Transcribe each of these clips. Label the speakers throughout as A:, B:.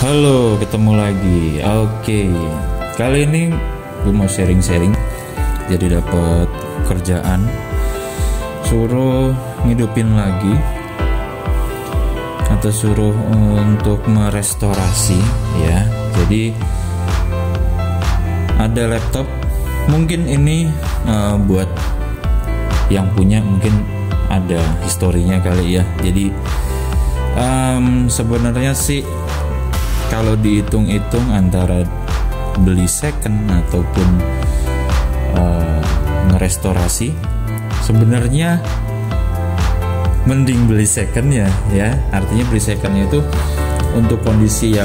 A: Halo, ketemu lagi. Oke, kali ini gue mau sharing-sharing. Jadi dapat kerjaan, suruh ngidupin lagi atau suruh untuk merestorasi ya. Jadi ada laptop, mungkin ini buat yang punya mungkin ada historinya kali ya. Jadi sebenarnya sih kalau dihitung-hitung antara beli second ataupun ngerestorasi, sebenarnya mending beli second ya. Artinya beli secondnya itu untuk kondisi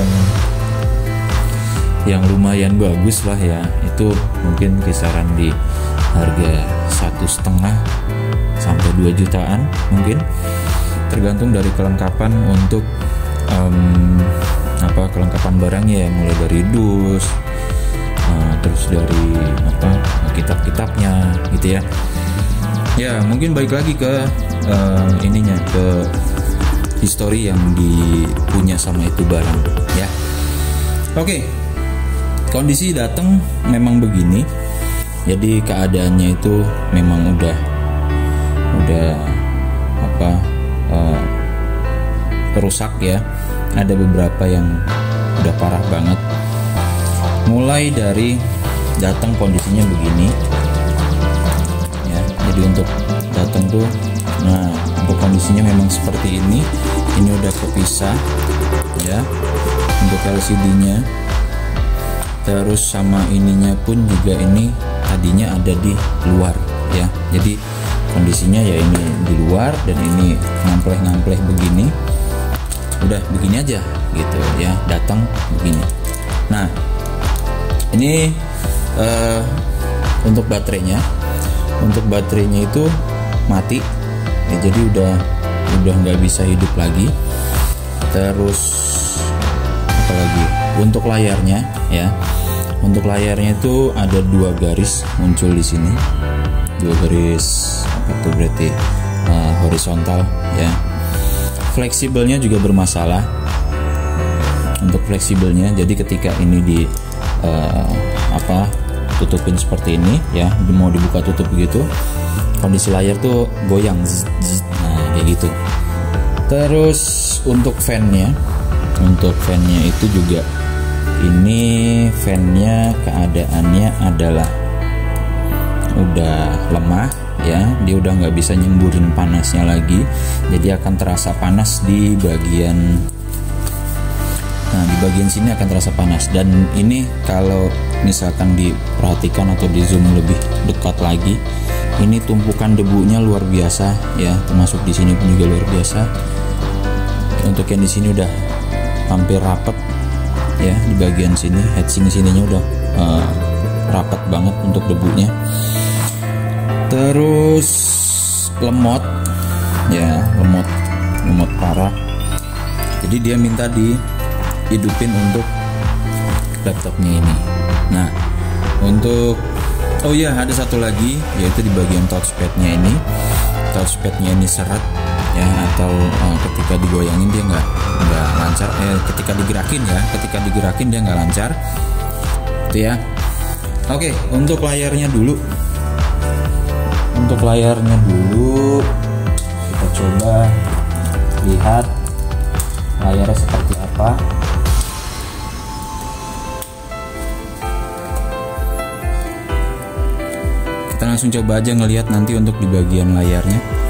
A: yang lumayan bagus lah ya. Itu mungkin kisaran di harga 1,5 sampai 2 jutaan mungkin, tergantung dari kelengkapan untuk kelengkapan barangnya ya, mulai dari dus, terus dari kitab-kitabnya gitu ya. Ya mungkin balik lagi ke ke histori yang dipunya sama itu barang ya. Oke, kondisi datang memang begini. Jadi keadaannya itu memang udah rusak ya. Ada beberapa yang udah parah banget. Mulai dari datang kondisinya begini ya. Jadi untuk datang tuh, untuk kondisinya memang seperti ini. Ini udah kepisah ya. Untuk LCD-nya, terus sama ininya pun juga ini tadinya ada di luar ya. Jadi kondisinya ya ini di luar dan ini ngampleh-ngampleh begini. Udah begini aja gitu ya, datang begini. Nah ini untuk baterainya itu mati ya, jadi udah nggak bisa hidup lagi. Terus apalagi untuk layarnya ya, untuk layarnya itu ada 2 garis muncul di sini, 2 garis itu berarti horizontal ya. Fleksibelnya juga bermasalah untuk fleksibelnya. Jadi ketika ini di tutupin seperti ini ya, mau dibuka tutup begitu, kondisi layar tuh goyang, nah kayak gitu. Terus untuk fan-nya itu juga, ini fan-nya keadaannya adalah udah lemah ya, dia udah nggak bisa nyemburin panasnya lagi, jadi akan terasa panas di bagian sini akan terasa panas. Dan ini kalau misalkan diperhatikan atau di zoom lebih dekat lagi, ini tumpukan debunya luar biasa ya, termasuk di sini pun juga luar biasa. Untuk yang di sini udah hampir rapet ya, di bagian sini heatsink sininya udah rapet banget untuk debunya. Terus lemot ya, lemot parah. Jadi dia minta dihidupin untuk laptopnya ini. Nah untuk ada satu lagi, yaitu di bagian touchpadnya ini seret ya, atau ketika digoyangin dia nggak lancar. Ketika digerakin dia nggak lancar itu ya. Oke, untuk layarnya dulu. Kita coba lihat layarnya seperti apa. Kita langsung coba aja ngelihat nanti untuk di bagian layarnya.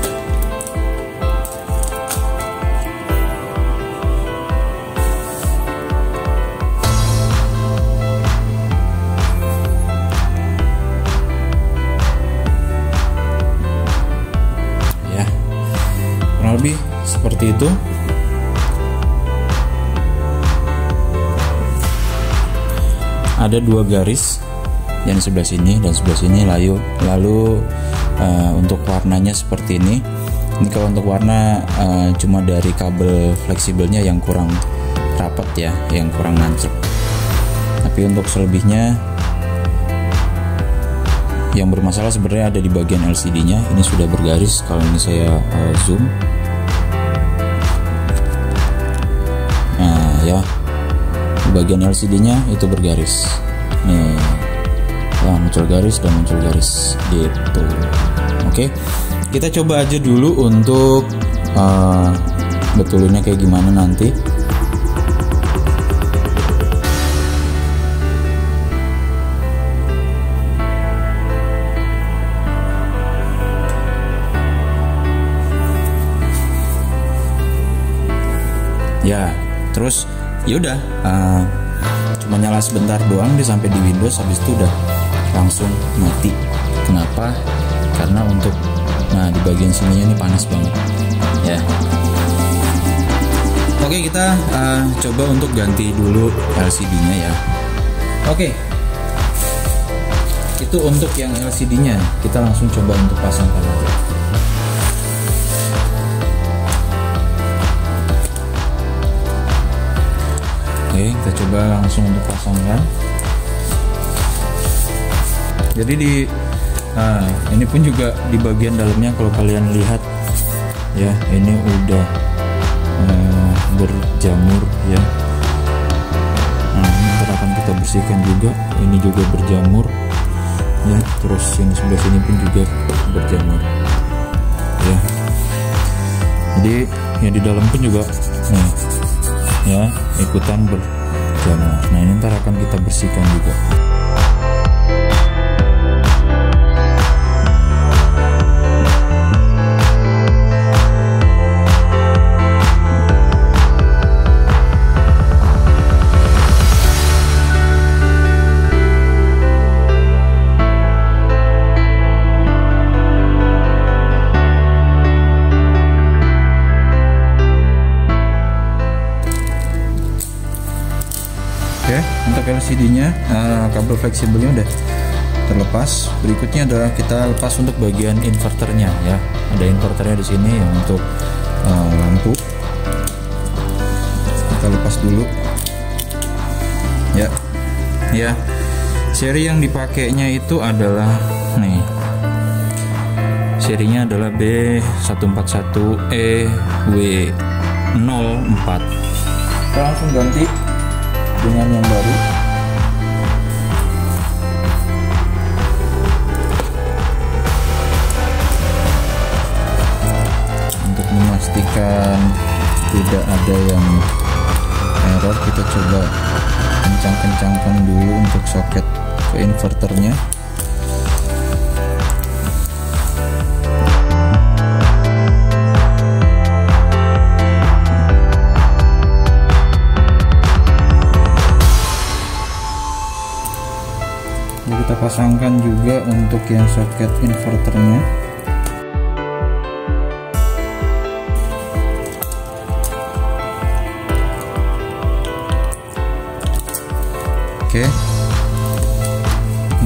A: Lebih seperti itu. Ada 2 garis yang sebelah sini dan sebelah sini. Lalu untuk warnanya seperti ini. Ini kalau untuk warna cuma dari kabel fleksibelnya yang kurang rapat ya, yang kurang nancep. Tapi untuk selebihnya yang bermasalah sebenarnya ada di bagian LCD-nya. Ini sudah bergaris. Kalau ini saya zoom, ya di bagian LCD-nya itu bergaris. Nih, ya, muncul garis dan muncul garis gitu. Oke, kita coba aja dulu untuk betulinnya kayak gimana nanti. Ya, terus yaudah, cuma nyala sebentar doang dia sampai di Windows, habis itu udah langsung mati. Kenapa? Karena untuk di bagian sininya ini panas banget ya. Oke, kita coba untuk ganti dulu LCD-nya ya. Oke, itu untuk yang LCD-nya. Kita langsung coba untuk pasangkan aja. Oke, kita coba langsung untuk pasangkan. Jadi ini pun juga di bagian dalamnya kalau kalian lihat ya, ini udah berjamur ya. Ini akan kita bersihkan juga. Ini juga berjamur ya. Terus yang sebelah sini pun juga berjamur ya. Jadi ya di dalam pun juga nih ya, ikutan berjamur. Nah, ini ntar akan kita bersihkan juga. Oke, untuk LCD-nya kabel fleksibelnya udah terlepas. Berikutnya adalah kita lepas untuk bagian inverternya ya. Ada inverternya di sini yang untuk lampu. Kita lepas dulu. Ya. Ya. Seri yang dipakainya itu adalah nih. Serinya adalah B141EW04. Kita langsung ganti dengan yang baru. Untuk memastikan tidak ada yang error, kita coba kencang-kencangkan dulu untuk soket ke inverternya. Kita pasangkan juga untuk yang soket inverternya. Oke, ini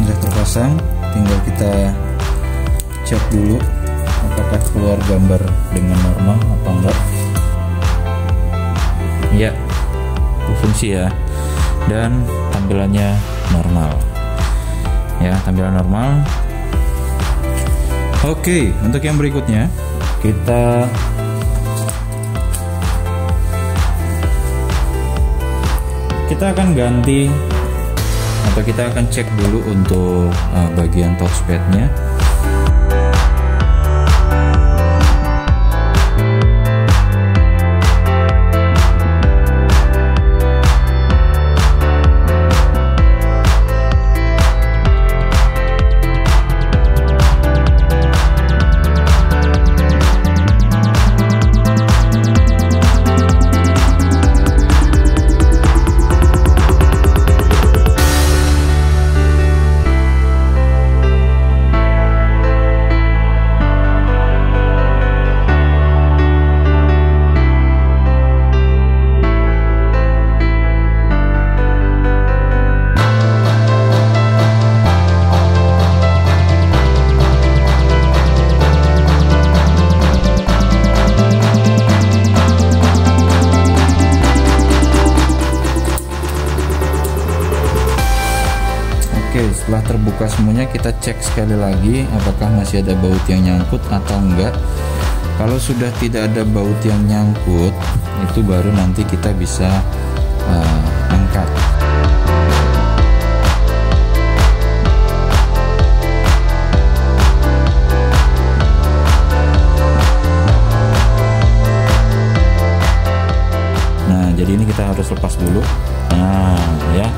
A: sudah terpasang. Tinggal kita cek dulu apakah keluar gambar dengan normal apa enggak. Ya, berfungsi ya, dan tampilannya normal. Ya, tampilan normal. Oke, untuk yang berikutnya kita akan ganti atau kita akan cek dulu untuk bagian touchpadnya. Oke, setelah terbuka semuanya, kita cek sekali lagi apakah masih ada baut yang nyangkut atau enggak. Kalau sudah tidak ada baut yang nyangkut, itu baru nanti kita bisa angkat. harus lepas dulu. Nah ya,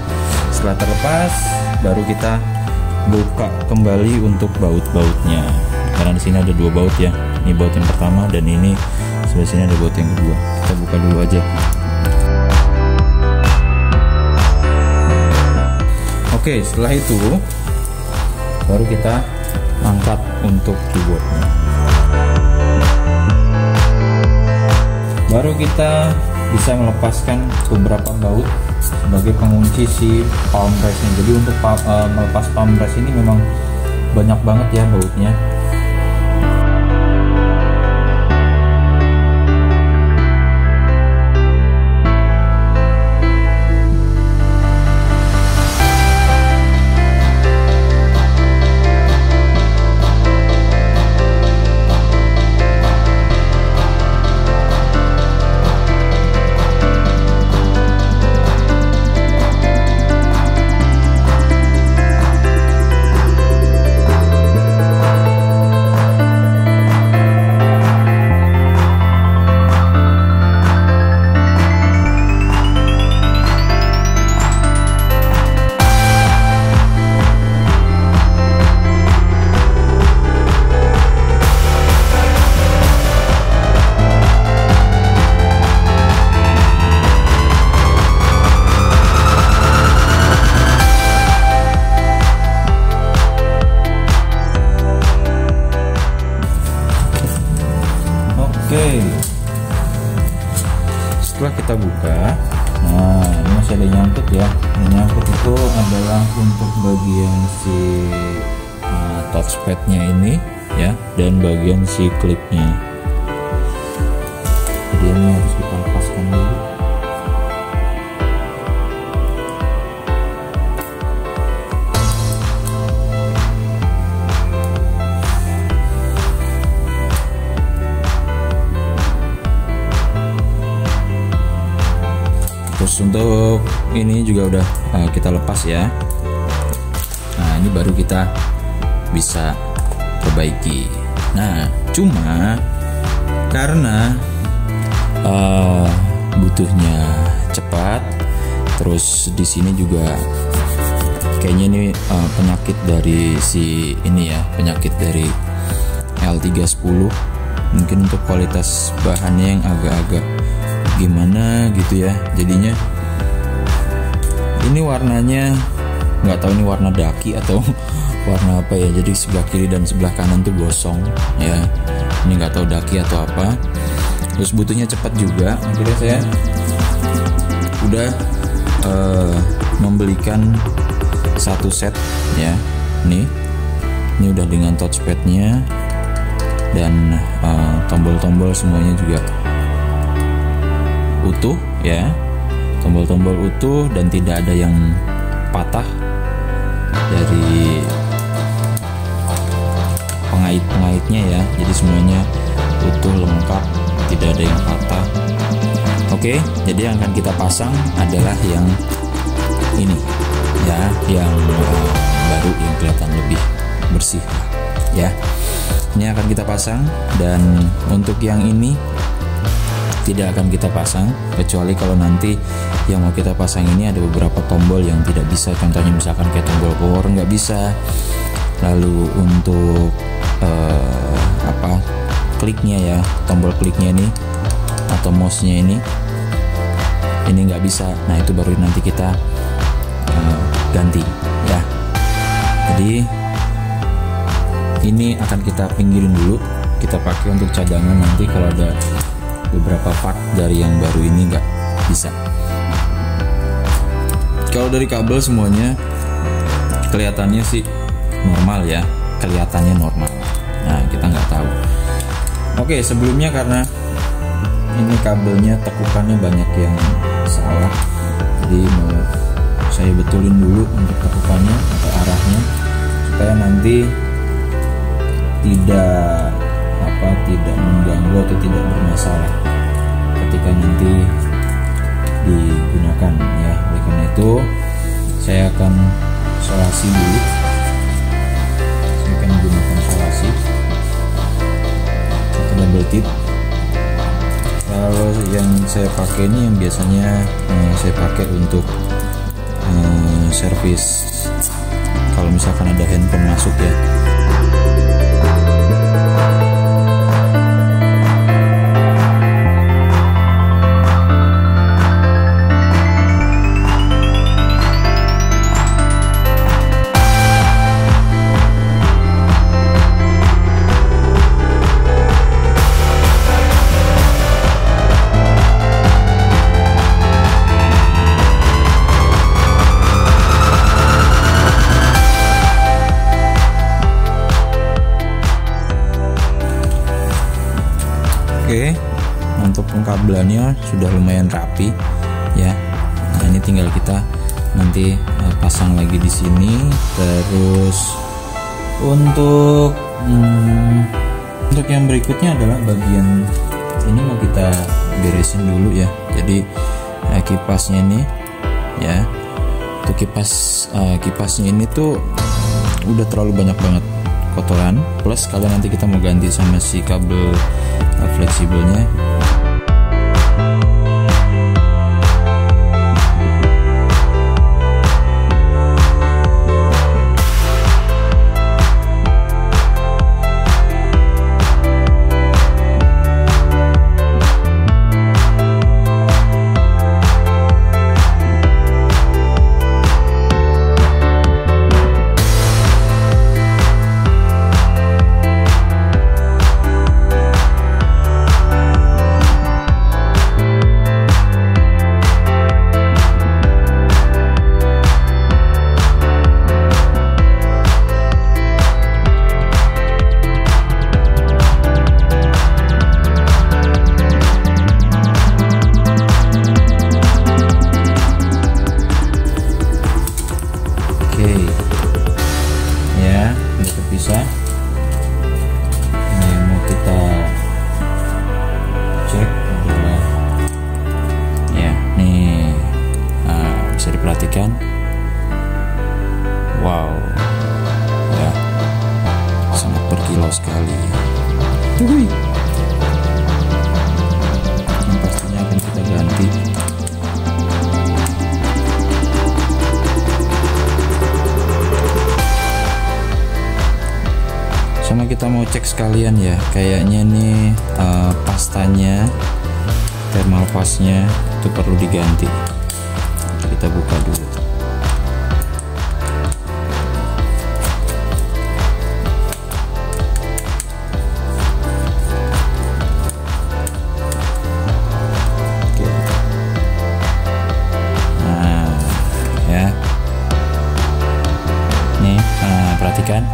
A: setelah terlepas baru kita buka kembali untuk baut-bautnya, karena di sini ada 2 baut ya. Ini baut yang pertama dan ini sebelah sini ada baut yang kedua. Kita buka dulu aja. Oke, setelah itu baru kita angkat untuk keyboardnya. Baru kita bisa melepaskan beberapa baut sebagai pengunci si palm press-nya. Jadi untuk melepas palm press ini memang banyak banget ya bautnya. Oke, setelah kita buka, nah ini masih ada nyangkut ya. Yang nyangkut itu adalah untuk bagian si touchpadnya ini ya, dan bagian si klipnya. Jadi ini harus kita lepaskan dulu. Terus untuk ini juga udah kita lepas ya. Nah ini baru kita bisa perbaiki. Nah cuma karena butuhnya cepat, terus di sini juga kayaknya ini penyakit dari si ini ya, penyakit dari L310. Mungkin untuk kualitas bahannya yang agak-agak gimana gitu ya, jadinya ini warnanya nggak tahu ini warna daki atau warna apa ya. Jadi sebelah kiri dan sebelah kanan tuh gosong ya, ini nggak tahu daki atau apa. Terus butuhnya cepat juga, akhirnya saya udah membelikan satu set ya. Ini udah dengan touchpadnya dan tombol-tombol semuanya juga utuh ya, tombol-tombol utuh dan tidak ada yang patah dari pengait-pengaitnya ya. Jadi semuanya utuh lengkap, tidak ada yang patah. Oke, jadi yang akan kita pasang adalah yang ini ya, yang baru, yang kelihatan lebih bersih ya. Ini akan kita pasang, dan untuk yang ini tidak akan kita pasang, kecuali kalau nanti yang mau kita pasang ini ada beberapa tombol yang tidak bisa. Contohnya misalkan kayak tombol power nggak bisa, lalu untuk kliknya ya, tombol kliknya ini atau mouse-nya ini nggak bisa. Nah itu baru nanti kita ganti ya. Jadi ini akan kita pinggirin dulu, kita pakai untuk cadangan nanti kalau ada beberapa part dari yang baru ini nggak bisa. Kalau dari kabel semuanya kelihatannya sih normal ya, kelihatannya normal. Nah kita nggak tahu. Oke, sebelumnya karena ini kabelnya tekukannya banyak yang salah, jadi mau saya betulin dulu untuk tekukannya atau arahnya supaya nanti tidak mengganggu atau tidak bermasalah ketika nanti digunakan ya. Oleh karena itu saya akan solasi dulu. Saya akan menggunakan solasi, satu double tip. Kalau yang saya pakai ini yang biasanya saya pakai untuk servis kalau misalkan ada handphone masuk ya. Oke, untuk pengkabelannya sudah lumayan rapi ya. Nah, ini tinggal kita nanti pasang lagi di sini. Terus untuk yang berikutnya adalah bagian ini mau kita beresin dulu ya. Jadi kipasnya ini ya, untuk kipasnya ini tuh udah terlalu banyak banget kotoran, plus kalau nanti kita mau ganti sama si kabel fleksibelnya. Wow ya, sangat berkilau sekali. Ini pastinya akan kita ganti. Sama kita mau cek sekalian ya, kayaknya nih pastanya, thermal pasnya itu perlu diganti. Kita buka dulu. Perhatikan,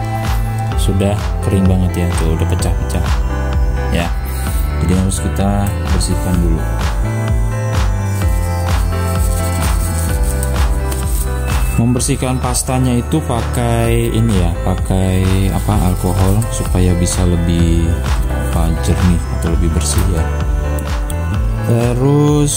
A: sudah kering banget ya, tuh udah pecah-pecah ya. Jadi harus kita bersihkan dulu. Membersihkan pastanya itu pakai ini ya, pakai alkohol supaya bisa lebih jernih atau lebih bersih ya. Terus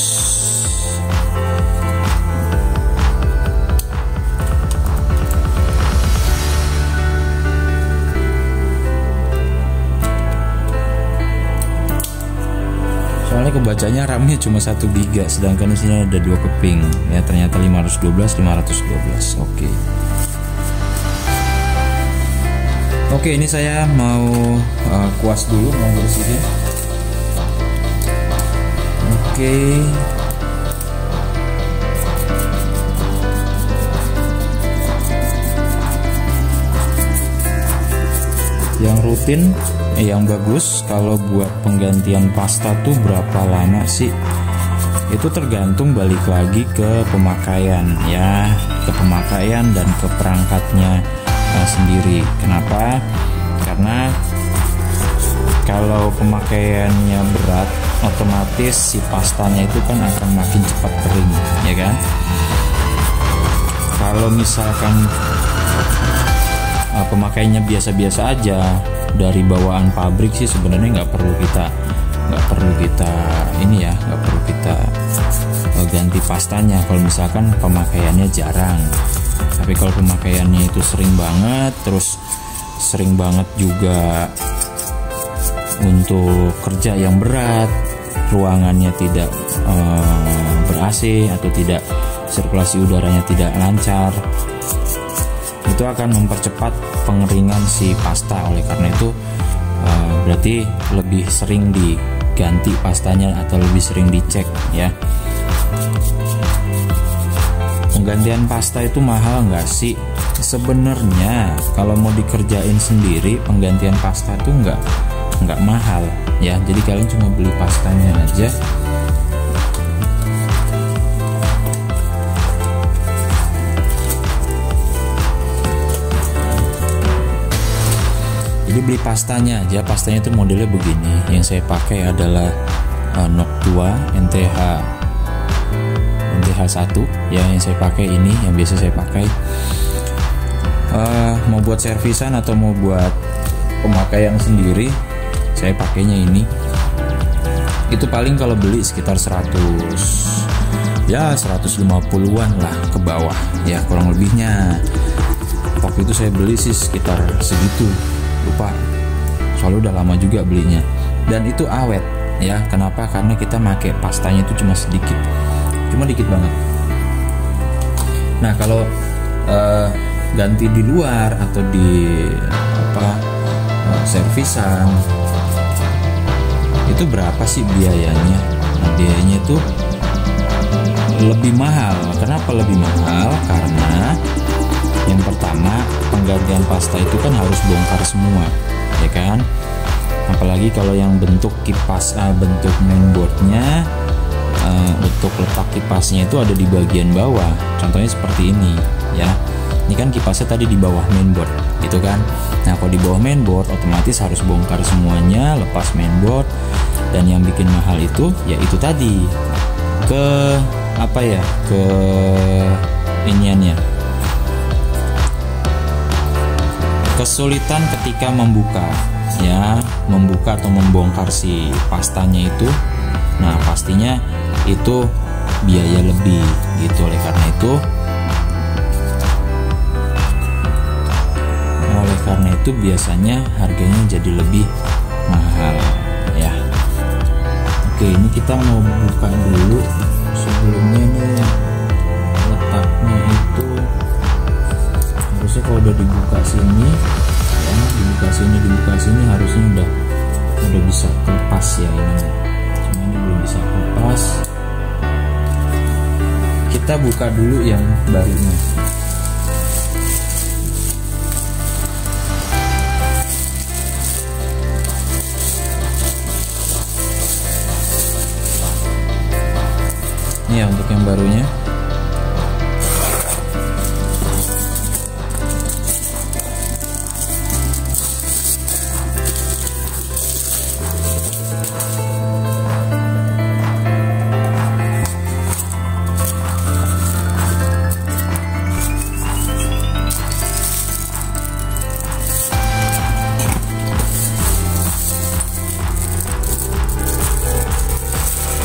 A: soalnya kebacanya RAM-nya cuma 1 GB, sedangkan isinya ada 2 keping ya, ternyata 512. Oke, ini saya mau kuas dulu, mau bersihin. Oke. Yang rutin yang bagus kalau buat penggantian pasta tuh berapa lama sih? Itu tergantung, balik lagi ke pemakaian ya, ke pemakaian dan ke perangkatnya sendiri. Kenapa? Karena kalau pemakaiannya berat, otomatis si pastanya itu kan akan makin cepat kering ya kan. Kalau misalkan pemakaiannya biasa-biasa aja dari bawaan pabrik sih sebenarnya nggak perlu kita ganti pastanya kalau misalkan pemakaiannya jarang. Tapi kalau pemakaiannya itu sering banget, terus sering banget juga untuk kerja yang berat, ruangannya tidak ber-AC atau tidak sirkulasi udaranya tidak lancar, itu akan mempercepat pengeringan si pasta. Oleh karena itu berarti lebih sering diganti pastanya atau lebih sering dicek ya. Penggantian pasta itu mahal nggak sih? Sebenarnya kalau mau dikerjain sendiri, penggantian pasta itu nggak mahal ya. Jadi kalian cuma beli pastanya aja. Jadi beli pastanya aja. Pastanya itu modelnya begini. Yang saya pakai adalah Noctua NTH1 ya, yang saya pakai ini, yang biasa saya pakai. Mau buat servisan atau mau buat pemakaian sendiri, saya pakainya ini. Itu paling kalau beli sekitar 150-an lah ke bawah ya, kurang lebihnya. Waktu itu saya beli sih sekitar segitu, lupa, soalnya udah lama juga belinya. Dan itu awet ya. Kenapa? Karena kita pakai pastanya itu cuma sedikit, cuma dikit banget. Nah kalau ganti di luar atau di servisan, itu berapa sih biayanya? Nah, biayanya itu lebih mahal. Kenapa lebih mahal? Karena yang pertama, penggantian pasta itu kan harus bongkar semua, ya kan? Apalagi kalau yang bentuk kipas, bentuk mainboardnya, untuk letak kipasnya itu ada di bagian bawah. Contohnya seperti ini, ya. Ini kan kipasnya tadi di bawah mainboard, gitu kan? Nah, kalau di bawah mainboard, otomatis harus bongkar semuanya, lepas mainboard. Dan yang bikin mahal itu, ya itu tadi, ke iniannya. Kesulitan ketika membuka atau membongkar si pastanya itu. Nah, pastinya itu biaya lebih gitu. Oleh karena itu biasanya harganya jadi lebih mahal ya. Oke, ini kita mau buka dulu. Sebelumnya nih, letaknya itu harusnya kalau udah dibuka sini ya, dibuka sini harusnya udah bisa kelepas ya ini. Cuma ini belum bisa kelepas. Kita buka dulu yang barunya. Ini ya untuk yang barunya.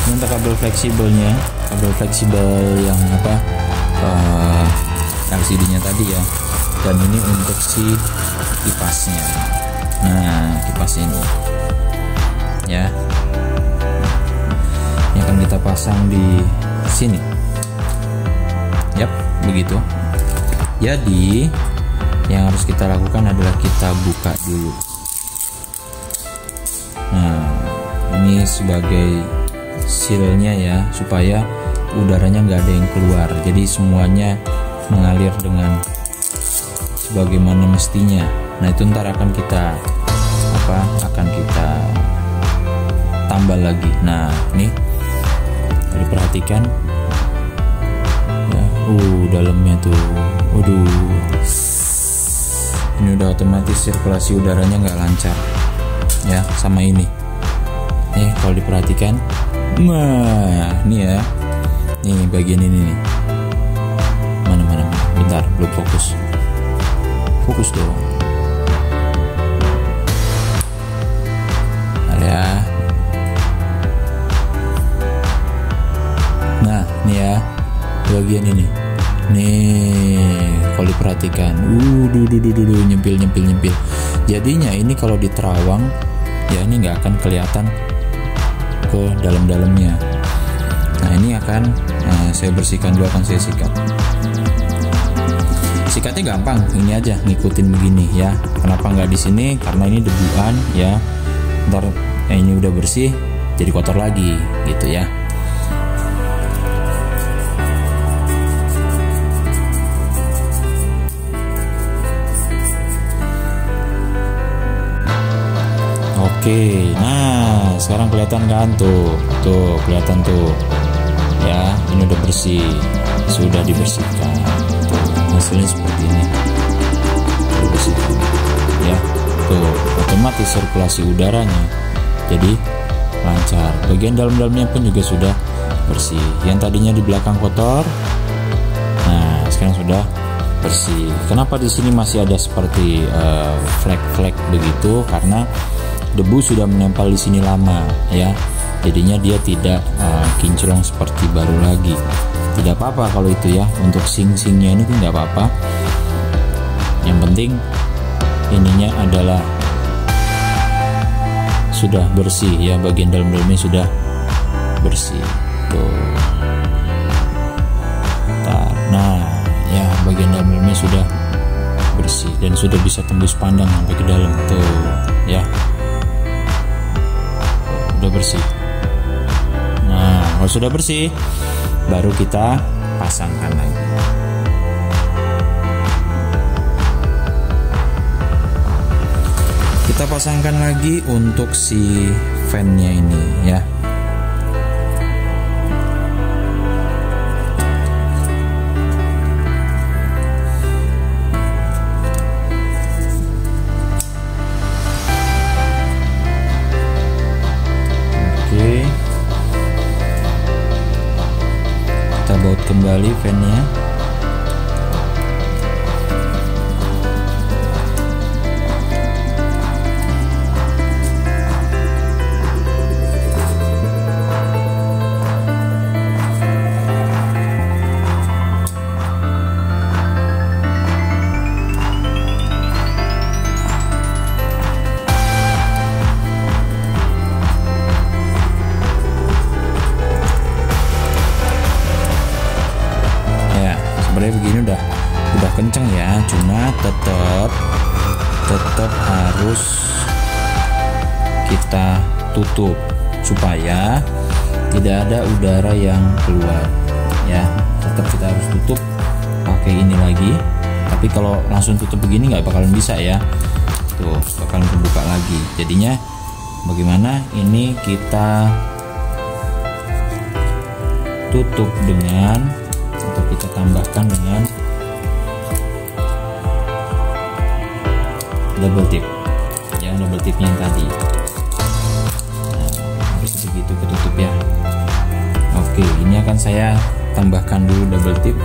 A: Untuk kabel fleksibelnya, kabel fleksibel yang LCD-nya tadi ya. Dan ini untuk si kipasnya. Nah, kipas ini ya, yang akan kita pasang di sini. Yap, begitu. Jadi yang harus kita lakukan adalah kita buka dulu. Nah, ini sebagai sealnya ya, supaya udaranya nggak ada yang keluar. Jadi semuanya mengalir dengan sebagaimana mestinya. Nah, itu ntar akan kita tambah lagi. Nah, ini diperhatikan ya, dalamnya tuh, ini udah otomatis sirkulasi udaranya nggak lancar ya, sama ini. Nih kalau diperhatikan, nah ini ya, nih bagian ini nih, mana, bentar, belum fokus dong. Ya. Nah, ini ya bagian ini. Nih, kalau diperhatikan, nyempil. Jadinya ini kalau di terawang, ya ini nggak akan kelihatan ke dalam-dalamnya. Nah ini akan saya bersihkan dulu, akan saya sikat. Sikatnya gampang, ini aja ngikutin begini ya. Kenapa nggak di sini? Karena ini debuan ya. Ntar ini udah bersih jadi kotor lagi gitu ya. Oke, nah sekarang kelihatan kan tuh kelihatan tuh ya, ini udah bersih, sudah dibersihkan. Tuh hasilnya seperti ini, udah bersih ya. Tuh otomatis sirkulasi udaranya jadi lancar. Bagian dalam-dalamnya pun juga sudah bersih. Yang tadinya di belakang kotor, nah sekarang sudah bersih. Kenapa di sini masih ada seperti flek-flek begitu? Karena debu sudah menempel di sini lama ya, jadinya dia tidak kinclong seperti baru lagi. Tidak apa-apa kalau itu ya, untuk sing-singnya ini tidak apa-apa. Yang penting ininya adalah sudah bersih ya, bagian dalam-dalamnya sudah bersih tuh. Nah ya, bagian dalam-dalamnya sudah bersih dan sudah bisa tembus pandang sampai ke dalam tuh ya, udah bersih. Nah kalau sudah bersih baru kita pasangkan lagi. Kita pasangkan lagi untuk si fan-nya ini ya. Kita baut kembali fan-nya. Begini udah kenceng ya, cuma tetap harus kita tutup supaya tidak ada udara yang keluar ya. Tetap kita harus tutup pakai ini lagi, tapi kalau langsung tutup begini nggak bakalan bisa ya, tuh bakalan terbuka lagi. Jadinya bagaimana ini kita tutup dengan, atau kita tambahkan dengan double tip ya, double tipnya yang tadi. Nah, harus begitu ketutup ya. Oke, ini akan saya tambahkan dulu double tip.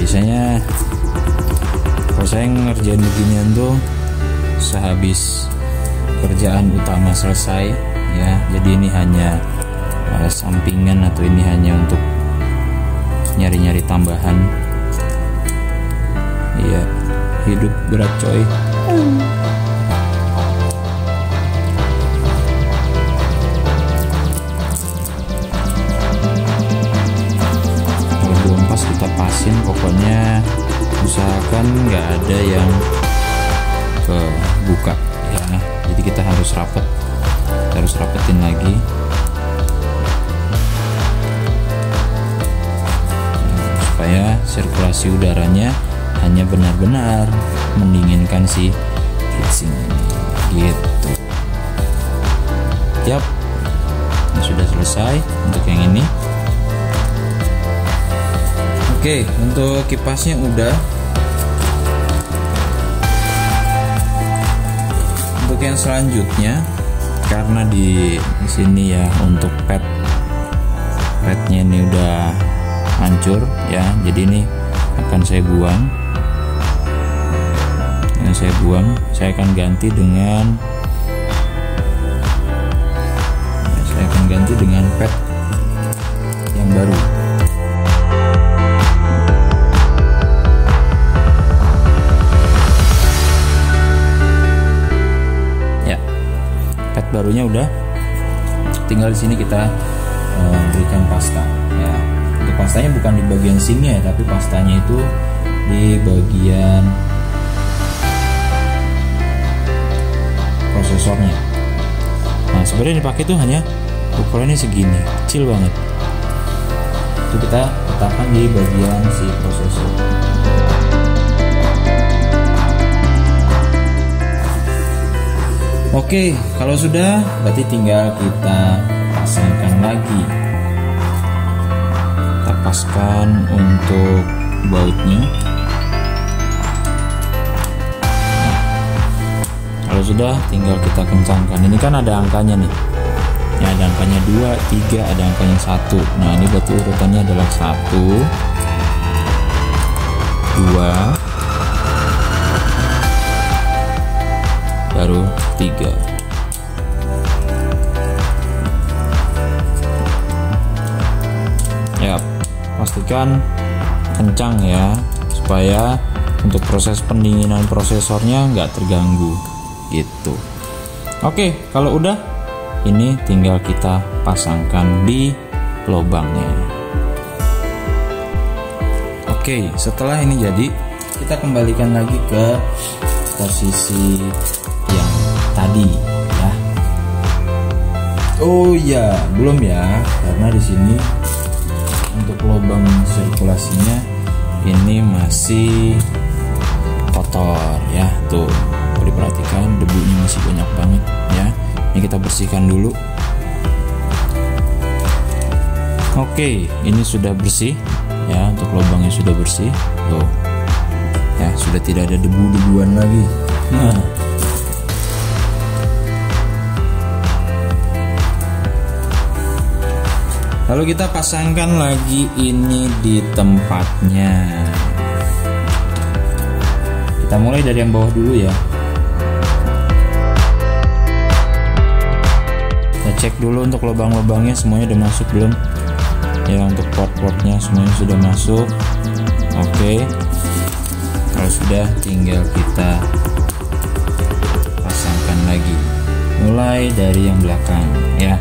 A: Biasanya kalau saya ngerjain beginian tuh sehabis kerjaan utama selesai ya, jadi ini hanya sampingan atau ini hanya untuk nyari-nyari tambahan. Iya, hidup berat coy. Kita pasin, pokoknya usahakan nggak ada yang kebuka ya. Jadi kita harus rapetin lagi supaya sirkulasi udaranya hanya benar-benar mendinginkan si heatsink ini. gitu. Yap, ini sudah selesai untuk yang ini. Oke, untuk kipasnya udah. Untuk yang selanjutnya, karena di sini ya untuk padnya ini udah hancur ya, jadi ini akan saya buang. Yang saya buang, saya akan ganti dengan pad yang baru. Ya, pad barunya udah. Tinggal di sini kita berikan pasta. Ya, untuk pastanya bukan di bagian sini ya, tapi pastanya itu di bagian prosesornya. Nah, sebenarnya dipakai tuh hanya ukurannya segini, kecil banget. Itu kita letakkan di bagian si prosesor. Oke, kalau sudah berarti tinggal kita pasangkan lagi. Kita paskan untuk bautnya. Kalau sudah, tinggal kita kencangkan. Ini kan ada angkanya nih. Ya, ada angkanya 2, 3, ada angkanya 1. Nah, ini berarti urutannya adalah 1, 2, baru 3. Ya, pastikan kencang ya, supaya untuk proses pendinginan prosesornya nggak terganggu gitu. Oke, kalau udah, ini tinggal kita pasangkan di lubangnya. Oke, setelah ini jadi, kita kembalikan lagi ke posisi yang tadi ya. Oh ya, belum ya, karena di sini untuk lubang sirkulasinya ini masih kotor ya, tuh. Kalau diperhatikan debunya masih banyak banget ya. Ini kita bersihkan dulu. Oke, ini sudah bersih ya, untuk lubangnya sudah bersih tuh ya, sudah tidak ada debu-debuan lagi. Nah, lalu kita pasangkan lagi ini di tempatnya. Kita mulai dari yang bawah dulu ya. Kita cek dulu untuk lubang-lubangnya semuanya udah masuk belum ya. Untuk port-portnya semuanya sudah masuk. Oke, kalau sudah, tinggal kita pasangkan lagi, mulai dari yang belakang ya.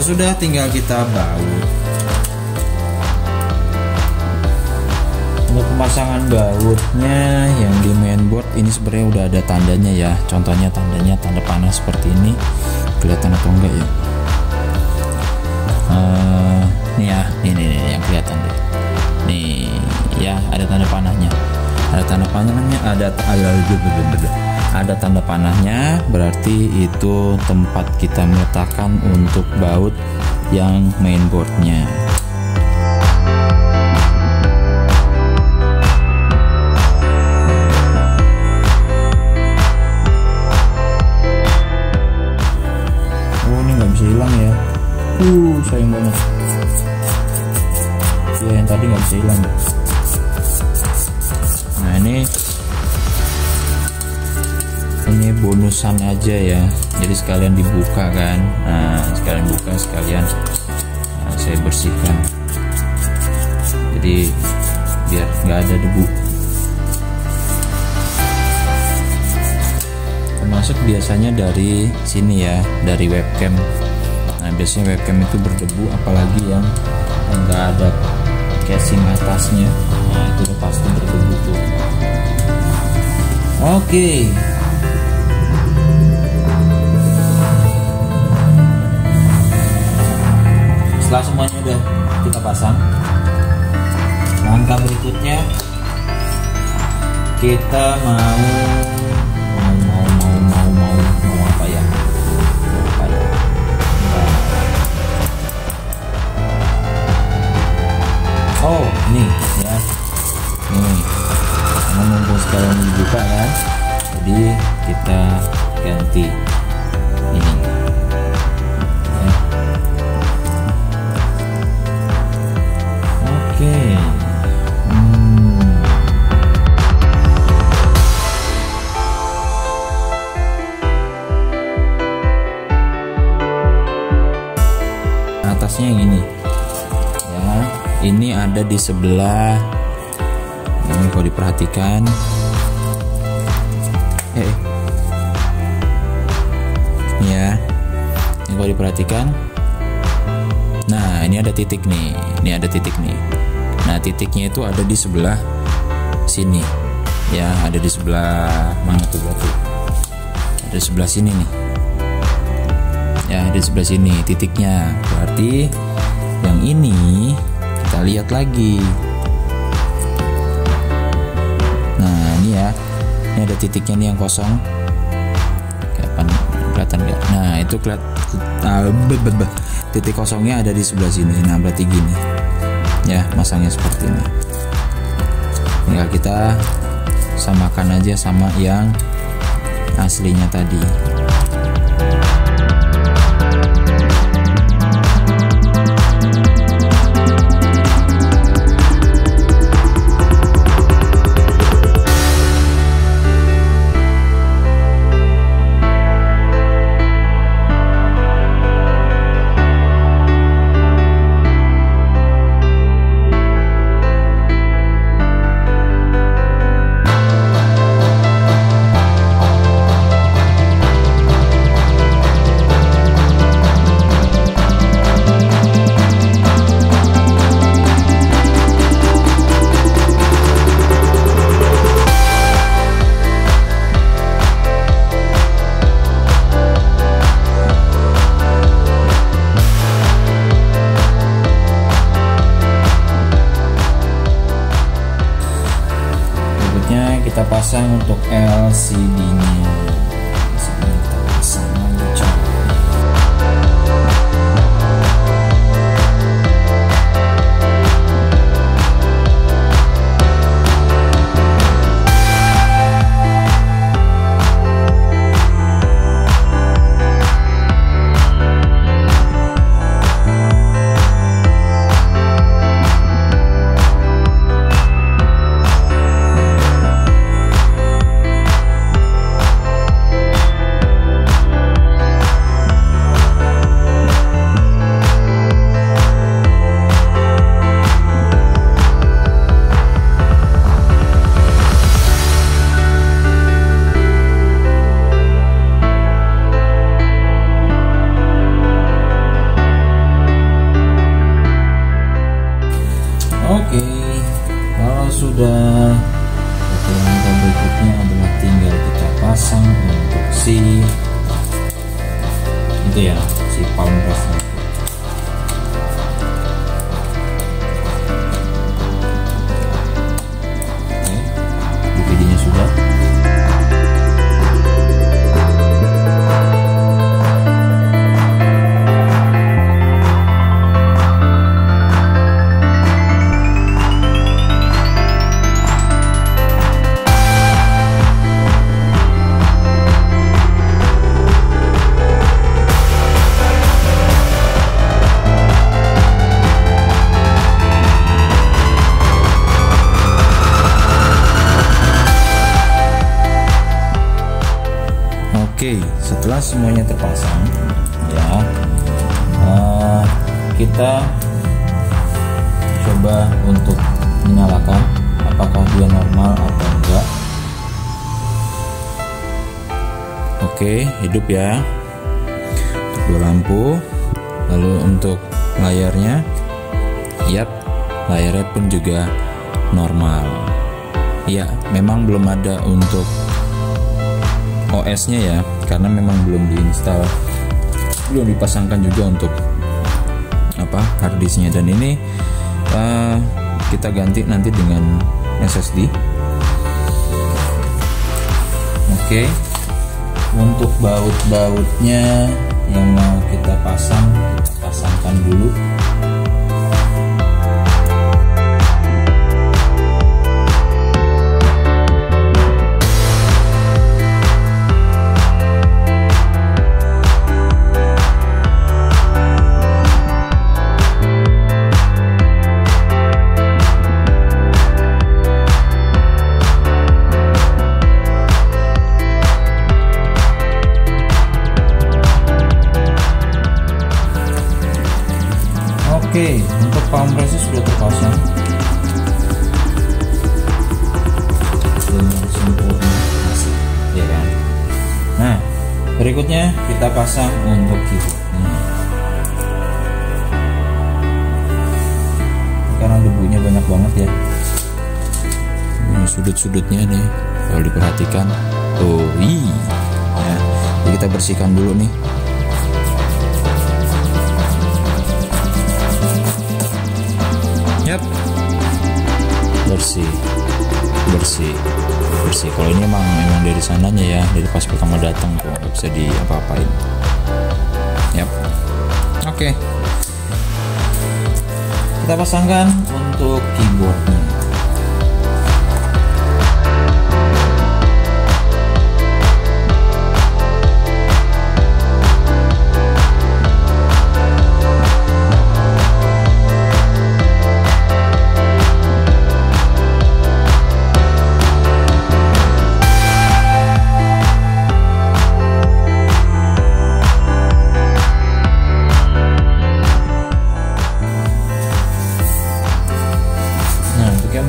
A: Sudah, tinggal kita baut. Untuk pemasangan bautnya yang di mainboard ini sebenarnya udah ada tandanya ya. Contohnya tandanya tanda panah seperti ini. Kelihatan atau enggak ya? Nih ya, ini yang kelihatan deh. Nih ya, ada tanda panahnya. Ada tanda panahnya, ada tanda panahnya, berarti itu tempat kita meletakkan untuk baut yang mainboardnya. Oh, ini nggak bisa hilang ya. Sayang banget ya, yang tadi nggak bisa hilang. Nah, ini bonusan aja ya, jadi sekalian dibuka kan. Nah, sekalian buka, sekalian saya bersihkan, jadi biar nggak ada debu. masuk biasanya dari sini ya, dari webcam. Nah biasanya webcam itu berdebu, apalagi yang enggak ada casing atasnya. Nah itu udah pasti berdebu tuh. Oke. Setelah semuanya udah kita pasang, langkah berikutnya kita mau apa ya? Oh ini ya, ini mumpung sekarang dibuka ya, jadi kita ganti ini ya. Oke. Atasnya yang ini ya, ini ada di sebelah ini, kalau diperhatikan ya, ini kalau diperhatikan, nah ini ada titik nih, ini ada titik nih. Nah titiknya itu ada di sebelah sini ya, ada di sebelah mana tuh, berarti ada di sebelah sini nih ya, di sebelah sini titiknya. Berarti yang ini kita lihat lagi. Nah ini ya, ini ada titiknya nih yang kosong, kelihatan nggak? Nah itu titik kosongnya ada di sebelah sini. Nah berarti gini ya, masangnya seperti ini. Tinggal kita samakan aja sama yang aslinya tadi. Kita pasang untuk LCD-nya. Kita pasang aja. Oke, kalau sudah, langkah berikutnya adalah tinggal kita pasang untuk si itu ya, si palm press-nya. Oke, DVD-nya sudah. Oke, setelah semuanya terpasang ya, kita coba untuk menyalakan apakah dia normal atau enggak. Oke, hidup ya. Untuk dua lampu. Lalu untuk layarnya, yap, layarnya pun juga normal. Ya, memang belum ada untuk OS-nya ya, karena memang belum diinstal, belum dipasangkan juga untuk harddisknya. Dan ini kita ganti nanti dengan SSD. Oke, untuk baut-bautnya yang mau kita pasangkan dulu. Oke, untuk pampresnya sudah terpasang dengan sempurna, ya kan? Nah, berikutnya kita pasang untuk keyboardnya. Karena debunya banyak banget ya, ini sudut-sudutnya nih kalau diperhatikan. Oh iya, ya. Jadi kita bersihkan dulu nih. Yap, bersih. Kalau ini emang dari sananya ya, dari pas pertama datang kok nggak bisa diapa-apain. Yap, oke. Kita pasangkan untuk keyboardnya.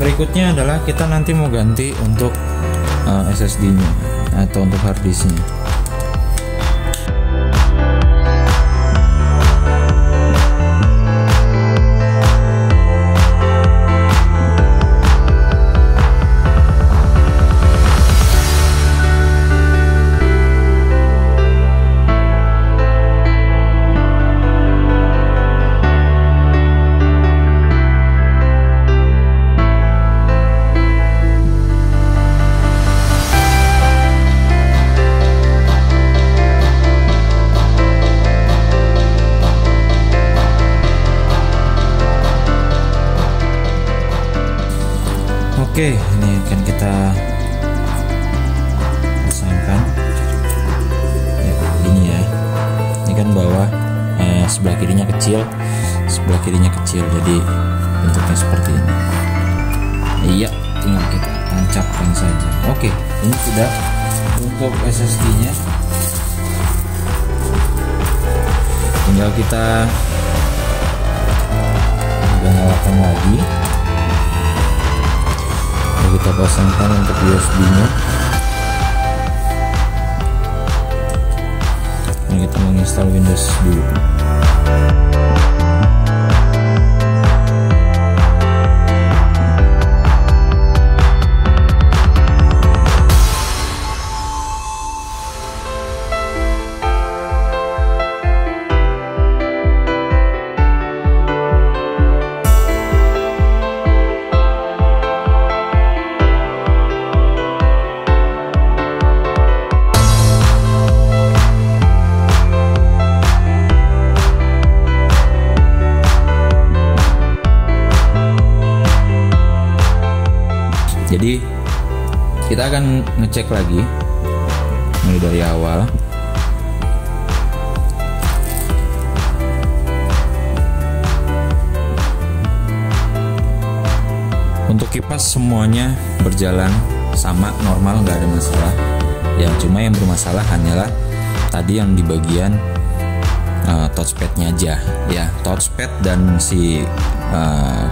A: Berikutnya adalah kita nanti mau ganti untuk SSD-nya atau untuk harddisknya. Oke, ini akan kita pasangkan ya, ini ya. Ini kan bawah, sebelah kirinya kecil, jadi bentuknya seperti ini. Iya, tinggal kita tancapkan saja. Oke, ini sudah untuk SSD-nya. Tinggal kita nyalakan lagi. Kita pasangkan untuk USB-nya. Ini kita menginstal Windows dulu. Jadi kita akan ngecek lagi mulai dari awal. Untuk kipas semuanya berjalan sama, normal, nggak ada masalah. Yang cuma yang bermasalah hanyalah tadi yang di bagian touchpadnya aja ya, touchpad dan si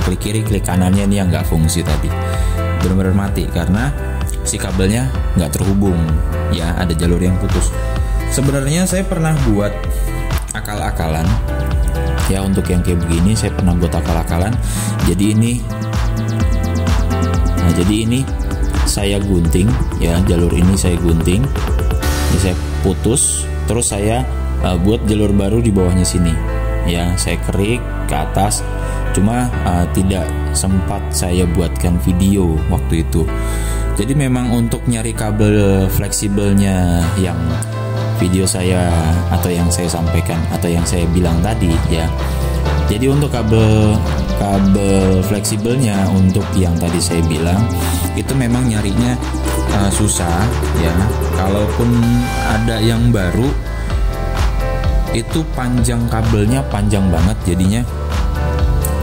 A: klik kiri klik kanannya ini yang nggak fungsi tadi, benar-benar mati karena si kabelnya nggak terhubung. ya, ada jalur yang putus. Sebenarnya saya pernah buat akal-akalan ya, untuk yang kayak begini saya pernah buat akal-akalan. Jadi ini saya gunting ya, jalur ini saya gunting, ini saya putus, terus saya buat jalur baru di bawahnya sini ya, saya kerik ke atas. Cuma tidak sempat saya buatkan video waktu itu. Jadi memang untuk nyari kabel fleksibelnya yang video saya atau yang saya sampaikan atau yang saya bilang tadi ya. Jadi untuk kabel fleksibelnya untuk yang tadi saya bilang itu memang nyarinya susah ya. Kalaupun ada yang baru itu panjang kabelnya panjang banget, jadinya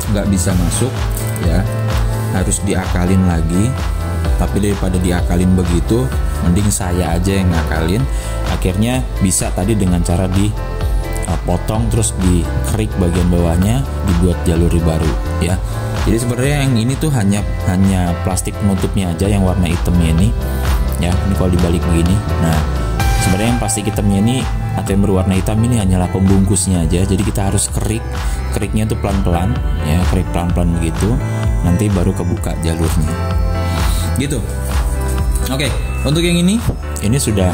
A: nggak bisa masuk ya, harus diakalin lagi. Tapi daripada diakalin begitu, mending saya aja yang ngakalin. Akhirnya bisa tadi dengan cara dipotong terus dikerik bagian bawahnya, dibuat jalur baru ya. Jadi sebenarnya yang ini tuh hanya plastik penutupnya aja yang warna hitamnya ini ya. Ini kalau dibalik begini, nah sebenarnya yang plastik hitamnya ini atau yang berwarna hitam ini hanyalah pembungkusnya aja. Jadi kita harus keriknya tuh pelan-pelan ya, kerik pelan-pelan begitu, nanti baru kebuka jalurnya gitu. Oke, untuk yang ini sudah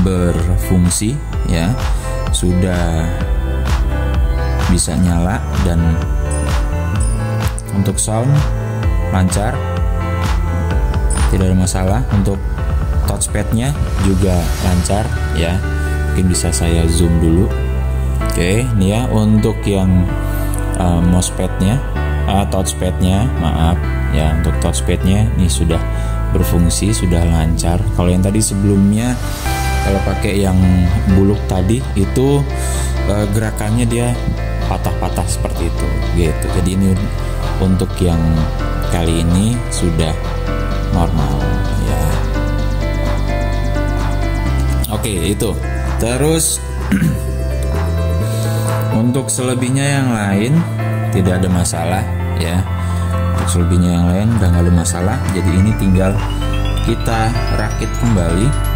A: berfungsi ya, sudah bisa nyala, dan untuk sound lancar, tidak ada masalah. Untuk touchpadnya juga lancar ya. Mungkin bisa saya zoom dulu. Oke, ini ya untuk yang mousepadnya, touchpadnya, maaf ya, untuk touchpadnya ini sudah berfungsi, sudah lancar. Kalau yang tadi sebelumnya, kalau pakai yang buluk tadi itu gerakannya dia patah-patah seperti itu gitu. Jadi ini untuk yang kali ini sudah normal ya. Oke, itu. Terus untuk selebihnya yang lain tidak ada masalah ya. Untuk selebihnya yang lain udah nggak ada masalah. Jadi ini tinggal kita rakit kembali.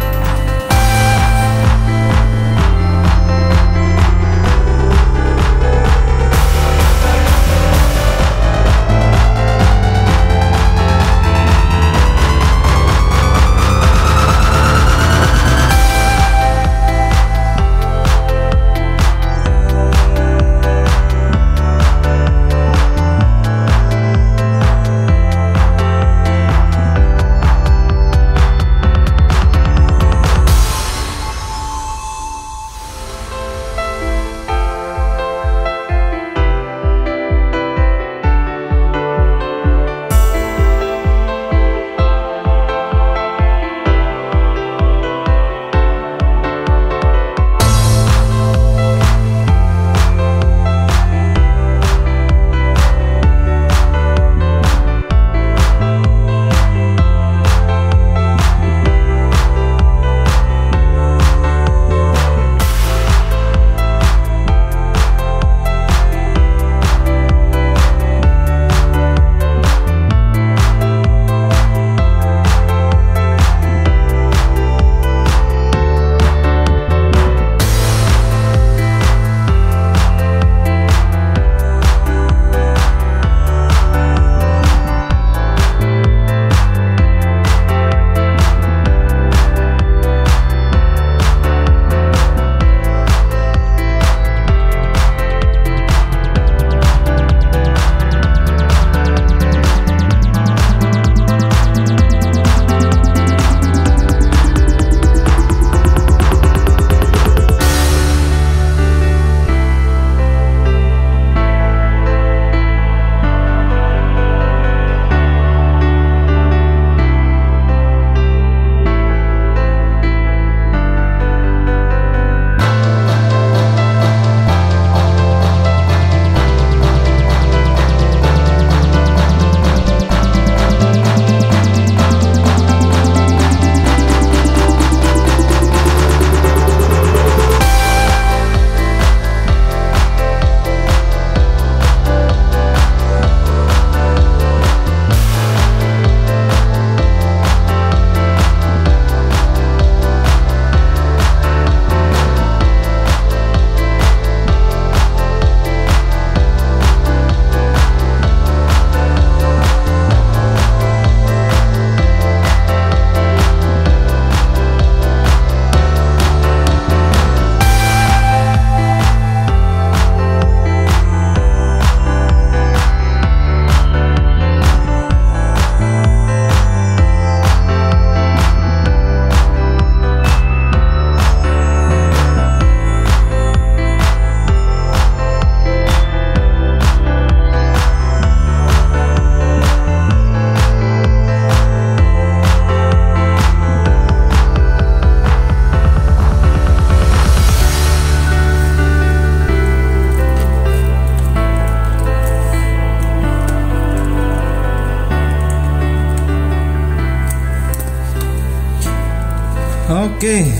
A: Oke,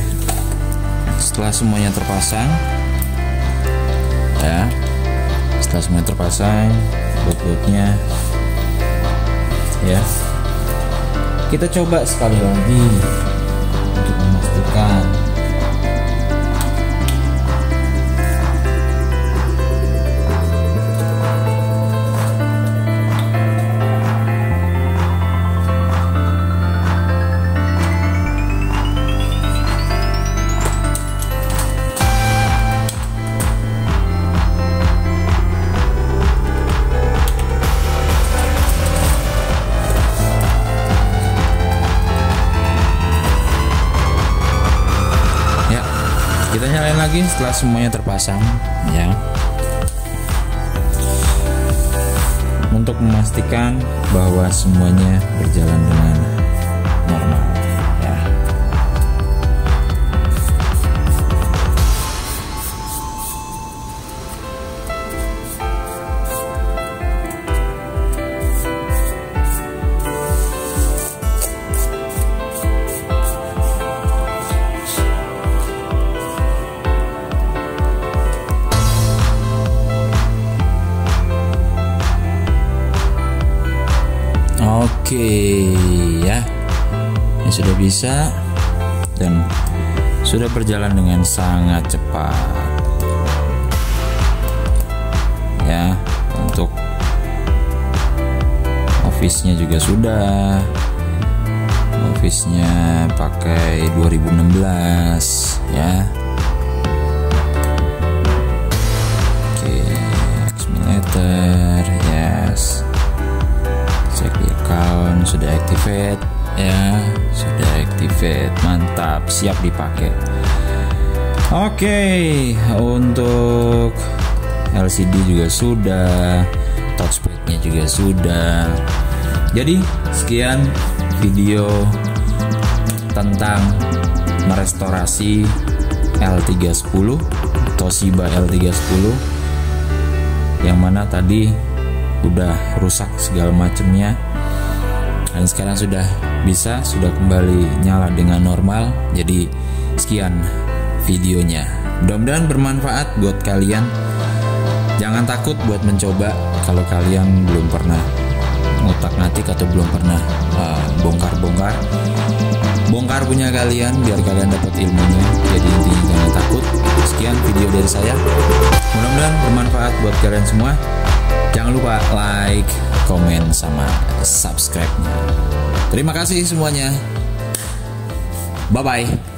A: setelah semuanya terpasang ya, setelah semuanya terpasang baut-bautnya ya, kita coba sekali lagi untuk memastikan. Kita nyalain lagi setelah semuanya terpasang ya, untuk memastikan bahwa semuanya berjalan dengan normal ya. Oke ya, ini sudah bisa dan sudah berjalan dengan sangat cepat ya. Untuk office-nya juga sudah, office-nya pakai 2016 ya. Oke, accumulator yes, cek di account sudah activate ya, sudah activate, mantap, siap dipakai. Oke, untuk LCD juga sudah, touchpadnya juga sudah. Jadi sekian video tentang merestorasi L310 Toshiba L310 yang mana tadi udah rusak segala macamnya, dan sekarang sudah bisa, sudah kembali nyala dengan normal. Jadi sekian videonya, mudah-mudahan bermanfaat buat kalian. Jangan takut buat mencoba kalau kalian belum pernah ngutak-ngatik atau belum pernah bongkar punya kalian, biar kalian dapat ilmunya. Jadi intinya jangan takut. Sekian video dari saya, mudah-mudahan bermanfaat buat kalian semua. Jangan lupa like, komen, sama subscribe-nya. Terima kasih semuanya. Bye-bye.